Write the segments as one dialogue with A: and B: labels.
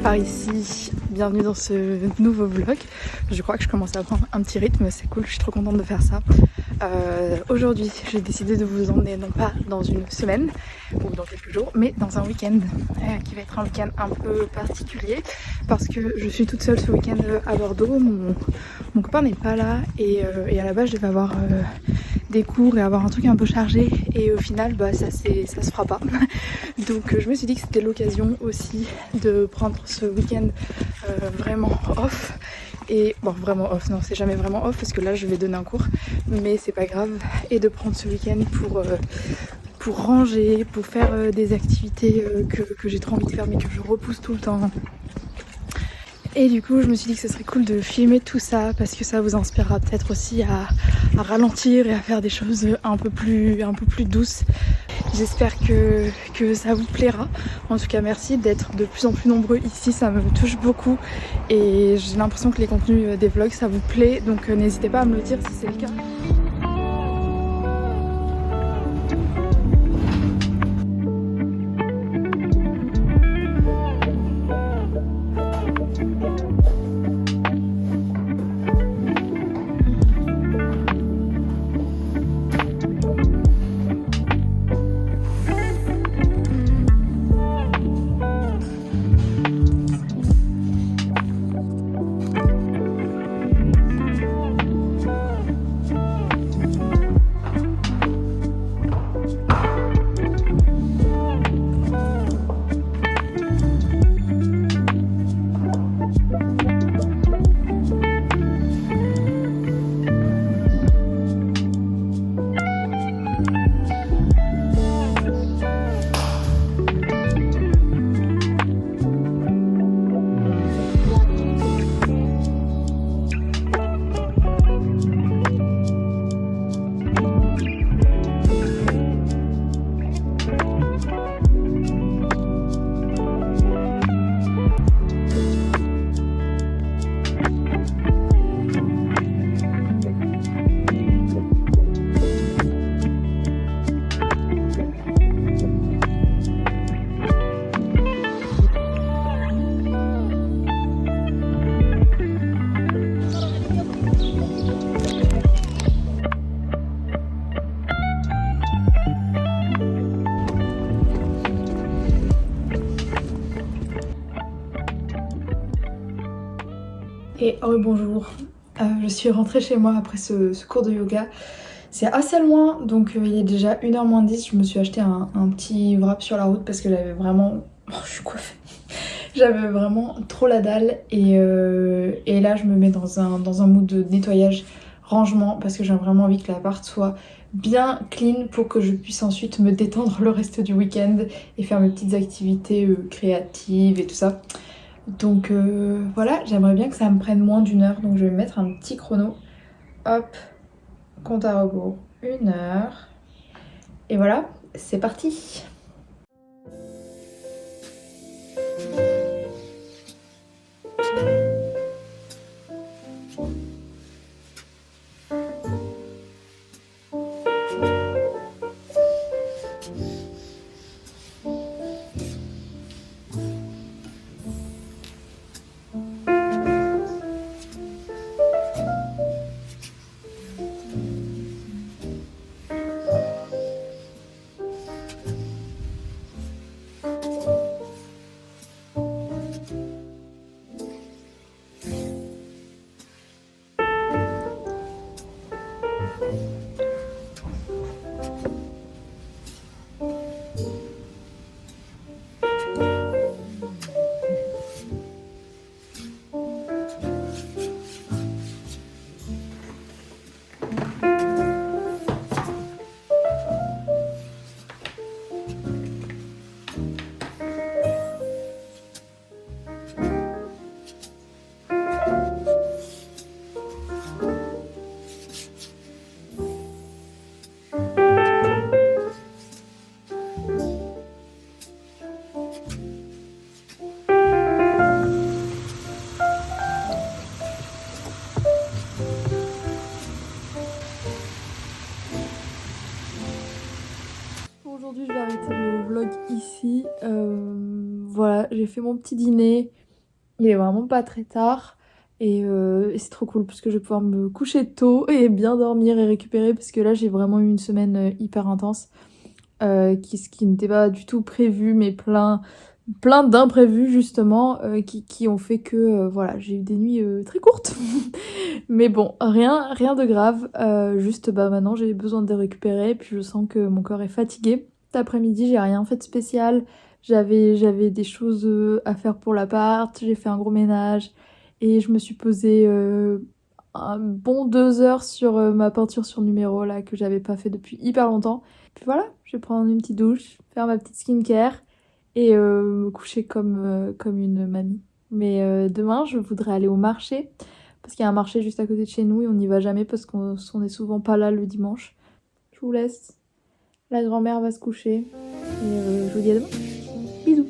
A: par ici, bienvenue dans ce nouveau vlog. Je crois que je commence à prendre un petit rythme, c'est cool, je suis trop contente de faire ça. Aujourd'hui j'ai décidé de vous emmener non pas dans une semaine ou dans quelques jours, mais dans un week-end qui va être un week-end un peu particulier parce que je suis toute seule ce week-end à Bordeaux. Mon copain n'est pas là et à la base je devais avoir des cours et avoir un truc un peu chargé et au final ça se fera pas. Donc je me suis dit que c'était l'occasion aussi de prendre ce week-end vraiment off. Et bon, vraiment off, non, c'est jamais vraiment off parce que là je vais donner un cours, mais c'est pas grave. Et de prendre ce week-end pour ranger, pour faire des activités que j'ai trop envie de faire mais que je repousse tout le temps. Et du coup je me suis dit que ce serait cool de filmer tout ça parce que ça vous inspirera peut-être aussi à ralentir et à faire des choses un peu plus douces. J'espère que ça vous plaira. En tout cas merci d'être de plus en plus nombreux ici, ça me touche beaucoup et j'ai l'impression que les contenus des vlogs ça vous plaît, donc n'hésitez pas à me le dire si c'est le cas. Et bonjour, je suis rentrée chez moi après ce cours de yoga. C'est assez loin, donc il est déjà 1h moins 10. Je me suis acheté un petit wrap sur la route parce que j'avais vraiment... Oh, je suis coiffée. J'avais vraiment trop la dalle et là je me mets dans un mood de nettoyage, rangement, parce que j'ai vraiment envie que l'appart soit bien clean pour que je puisse ensuite me détendre le reste du week-end et faire mes petites activités créatives et tout ça. Donc voilà, j'aimerais bien que ça me prenne moins d'1 heure, donc je vais mettre un petit chrono. Hop, compte à rebours, 1 heure. Et voilà, c'est parti. Aujourd'hui je vais arrêter le vlog ici. Voilà, j'ai fait mon petit dîner. Il est vraiment pas très tard. Et c'est trop cool parce que je vais pouvoir me coucher tôt et bien dormir et récupérer parce que là j'ai vraiment eu une semaine hyper intense ce qui n'était pas du tout prévu mais plein d'imprévus justement qui ont fait que voilà j'ai eu des nuits très courtes mais bon rien de grave juste bah maintenant j'ai besoin de récupérer puis je sens que mon corps est fatigué. Cet après-midi j'ai rien fait de spécial, j'avais des choses à faire pour l'appart, j'ai fait un gros ménage et je me suis posée un bon 2 heures sur ma peinture sur numéro là que j'avais pas fait depuis hyper longtemps. Puis voilà, je vais prendre une petite douche, faire ma petite skincare et me coucher comme une mamie. Mais demain, je voudrais aller au marché parce qu'il y a un marché juste à côté de chez nous et on n'y va jamais parce qu'on est souvent pas là le dimanche. Je vous laisse. La grand-mère va se coucher et je vous dis à demain. Bisous.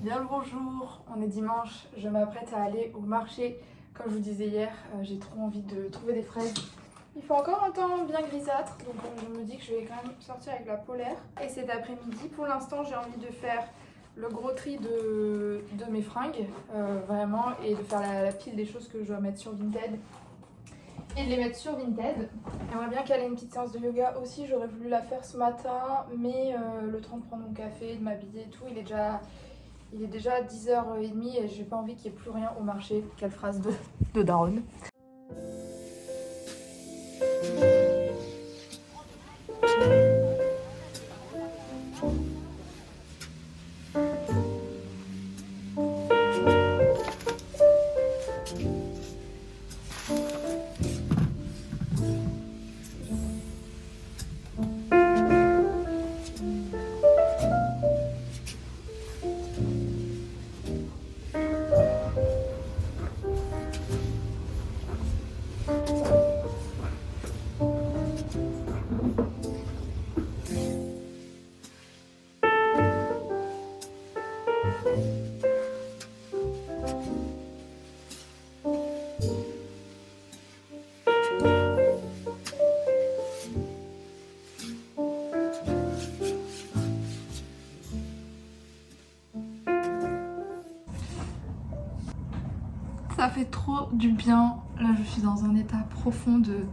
A: Bien le bonjour, on est dimanche, je m'apprête à aller au marché. Comme je vous disais hier, j'ai trop envie de trouver des fraises. Il fait encore un temps bien grisâtre, donc je me dis que je vais quand même sortir avec la polaire. Et cet après-midi, pour l'instant, j'ai envie de faire le gros tri de mes fringues, vraiment, et de faire la pile des choses que je dois mettre sur Vinted. Et de les mettre sur Vinted. J'aimerais bien caler une petite séance de yoga aussi, j'aurais voulu la faire ce matin, mais le temps de prendre mon café, de m'habiller et tout, il est déjà 10h30 et j'ai pas envie qu'il n'y ait plus rien au marché. Quelle phrase de daronne. Ça fait trop du bien. Là, je suis dans un état profond de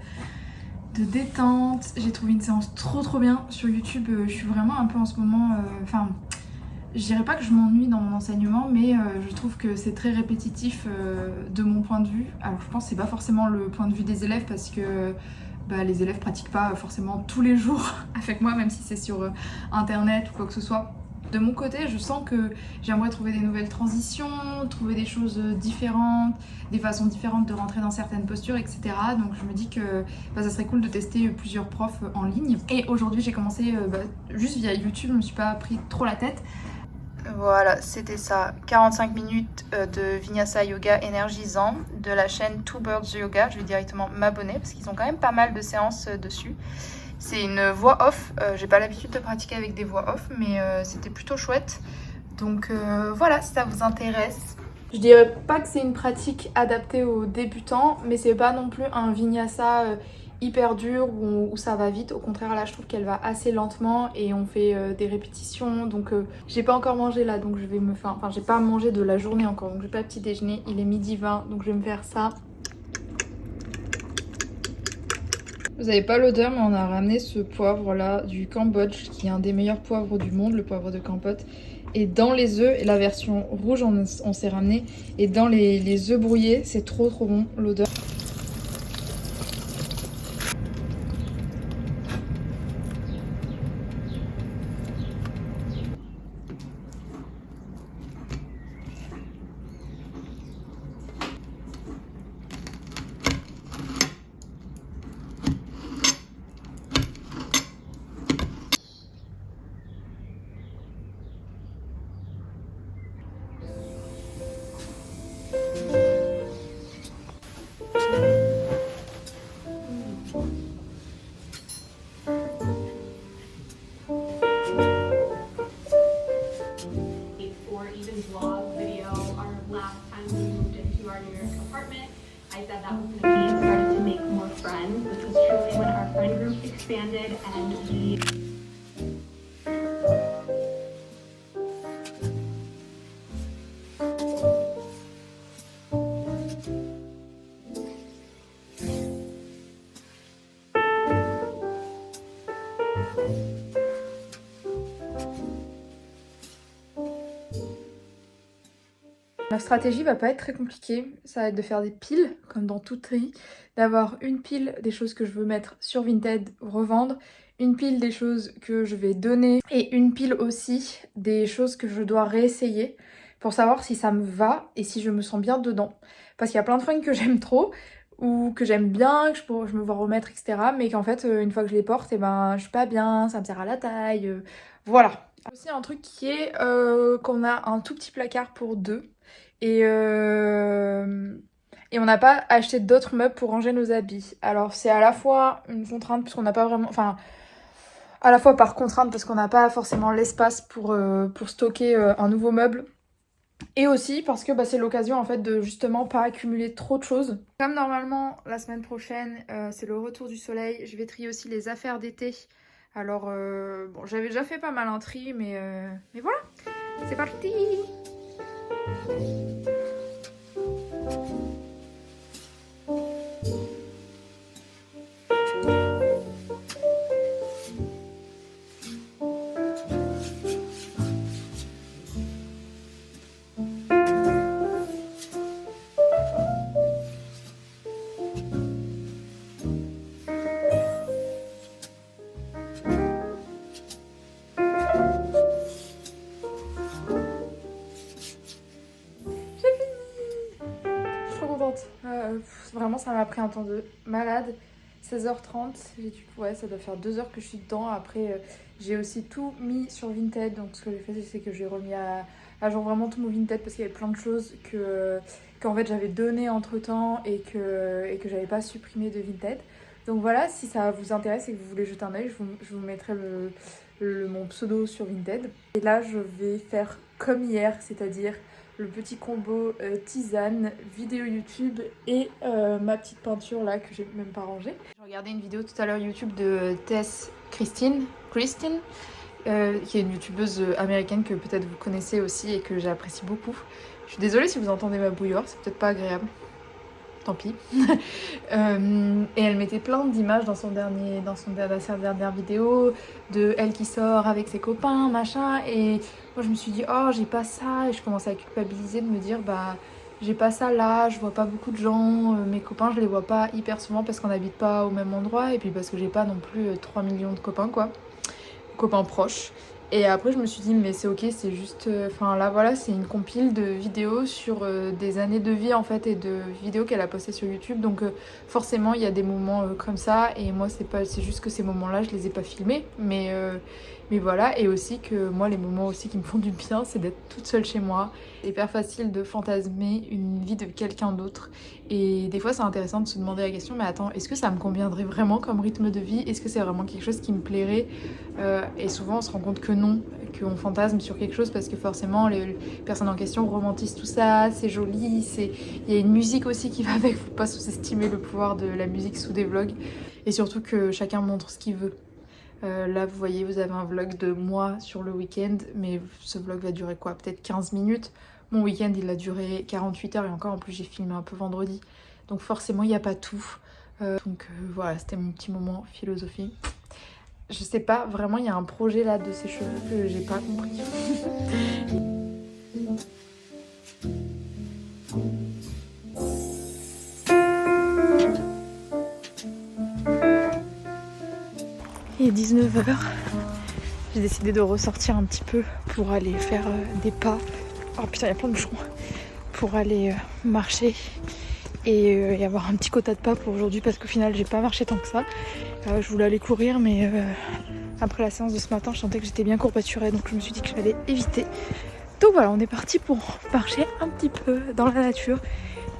A: détente. J'ai trouvé une séance trop bien sur YouTube. Je suis vraiment un peu en ce moment... Enfin, je dirais pas que je m'ennuie dans mon enseignement, mais je trouve que c'est très répétitif de mon point de vue. Alors, je pense que c'est pas forcément le point de vue des élèves parce que les élèves pratiquent pas forcément tous les jours avec moi, même si c'est sur internet ou quoi que ce soit. De mon côté, je sens que j'aimerais trouver des nouvelles transitions, trouver des choses différentes, des façons différentes de rentrer dans certaines postures, etc. Donc je me dis que ça serait cool de tester plusieurs profs en ligne. Et aujourd'hui, j'ai commencé juste via YouTube, je me suis pas pris trop la tête. Voilà, c'était ça, 45 minutes de Vinyasa Yoga énergisant de la chaîne Two Birds Yoga. Je vais directement m'abonner parce qu'ils ont quand même pas mal de séances dessus. C'est une voix off, j'ai pas l'habitude de pratiquer avec des voix off, mais c'était plutôt chouette. Donc voilà, si ça vous intéresse. Je dirais pas que c'est une pratique adaptée aux débutants, mais c'est pas non plus un vinyasa hyper dur où ça va vite. Au contraire, là je trouve qu'elle va assez lentement et on fait des répétitions. Donc j'ai pas encore mangé là, donc je vais me faire... Enfin, j'ai pas mangé de la journée encore, donc j'ai pas petit déjeuner. Il est 12h20, donc je vais me faire ça. Vous n'avez pas l'odeur, mais on a ramené ce poivre là du Cambodge qui est un des meilleurs poivres du monde, le poivre de Campote. Et dans les œufs, et la version rouge on s'est ramené, et dans les œufs brouillés, c'est trop bon l'odeur.
B: expanded and the
A: La stratégie va pas être très compliquée, ça va être de faire des piles, comme dans toute tri, d'avoir une pile des choses que je veux mettre sur Vinted, revendre, une pile des choses que je vais donner et une pile aussi des choses que je dois réessayer pour savoir si ça me va et si je me sens bien dedans. Parce qu'il y a plein de fringues que j'aime trop ou que j'aime bien, que je me vois remettre, etc. Mais qu'en fait, une fois que je les porte, et ben, je suis pas bien, ça me serre à la taille, voilà. Aussi un truc qui est qu'on a un tout petit placard pour deux. Et on n'a pas acheté d'autres meubles pour ranger nos habits. Alors c'est à la fois une contrainte parce qu'on n'a pas vraiment... Enfin, à la fois par contrainte parce qu'on n'a pas forcément l'espace pour stocker un nouveau meuble. Et aussi parce que c'est l'occasion en fait de justement pas accumuler trop de choses. Comme normalement la semaine prochaine c'est le retour du soleil, je vais trier aussi les affaires d'été. Alors bon, j'avais déjà fait pas mal un tri mais voilà, c'est parti. Vraiment ça m'a pris un temps de malade. 16h30, ouais, ça doit faire 2 heures que je suis dedans. Après j'ai aussi tout mis sur Vinted. Donc ce que j'ai fait c'est que j'ai remis à jour vraiment tout mon Vinted parce qu'il y avait plein de choses qu'en fait j'avais donné entre temps et que j'avais pas supprimé de Vinted. Donc voilà, si ça vous intéresse et que vous voulez jeter un œil, je vous mettrai mon pseudo sur Vinted. Et là je vais faire comme hier, c'est-à-dire le petit combo tisane, vidéo YouTube et ma petite peinture là que j'ai même pas rangée. J'ai regardé une vidéo tout à l'heure YouTube de Tess Christine, qui est une youtubeuse américaine que peut-être vous connaissez aussi et que j'apprécie beaucoup. Je suis désolée si vous entendez ma bouilloire, c'est peut-être pas agréable. Tant pis. Et elle mettait plein d'images dans sa dernière vidéo de elle qui sort avec ses copains, machin. Et moi je me suis dit oh j'ai pas ça, et je commençais à culpabiliser de me dire j'ai pas ça là, je vois pas beaucoup de gens, mes copains je les vois pas hyper souvent parce qu'on n'habite pas au même endroit et puis parce que j'ai pas non plus 3 millions de copains quoi, copains proches. Et après je me suis dit mais c'est ok, c'est juste, là voilà, c'est une compile de vidéos sur des années de vie en fait et de vidéos qu'elle a postées sur YouTube. Donc forcément il y a des moments comme ça et moi c'est juste que ces moments là je les ai pas filmés mais voilà. Et aussi que moi les moments aussi qui me font du bien c'est d'être toute seule chez moi. C'est hyper facile de fantasmer une vie de quelqu'un d'autre et des fois c'est intéressant de se demander la question mais attends, est-ce que ça me conviendrait vraiment comme rythme de vie, est-ce que c'est vraiment quelque chose qui me plairait, et souvent on se rend compte que non, qu'on fantasme sur quelque chose parce que forcément les personnes en question romantisent tout ça, c'est joli, il y a une musique aussi qui va avec, faut pas sous-estimer le pouvoir de la musique sous des vlogs et surtout que chacun montre ce qu'il veut. Là vous voyez, vous avez un vlog de moi sur le week-end mais ce vlog va durer quoi, peut-être 15 minutes. Mon week-end il a duré 48 heures et encore en plus j'ai filmé un peu vendredi donc forcément il n'y a pas tout. Voilà, c'était mon petit moment philosophie. Je sais pas, vraiment il y a un projet là de ces cheveux que j'ai pas compris. Il est 19h. J'ai décidé de ressortir un petit peu pour aller faire des pas. Oh putain, il y a plein de bouchons. Pour aller marcher et avoir un petit quota de pas pour aujourd'hui parce qu'au final j'ai pas marché tant que ça. Je voulais aller courir mais après la séance de ce matin je sentais que j'étais bien courbaturée donc je me suis dit que j'allais éviter. Donc voilà, on est parti pour marcher un petit peu dans la nature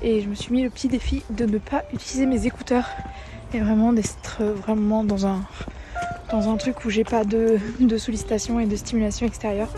A: et je me suis mis le petit défi de ne pas utiliser mes écouteurs et vraiment d'être vraiment dans un truc où j'ai pas de sollicitation et de stimulation extérieure.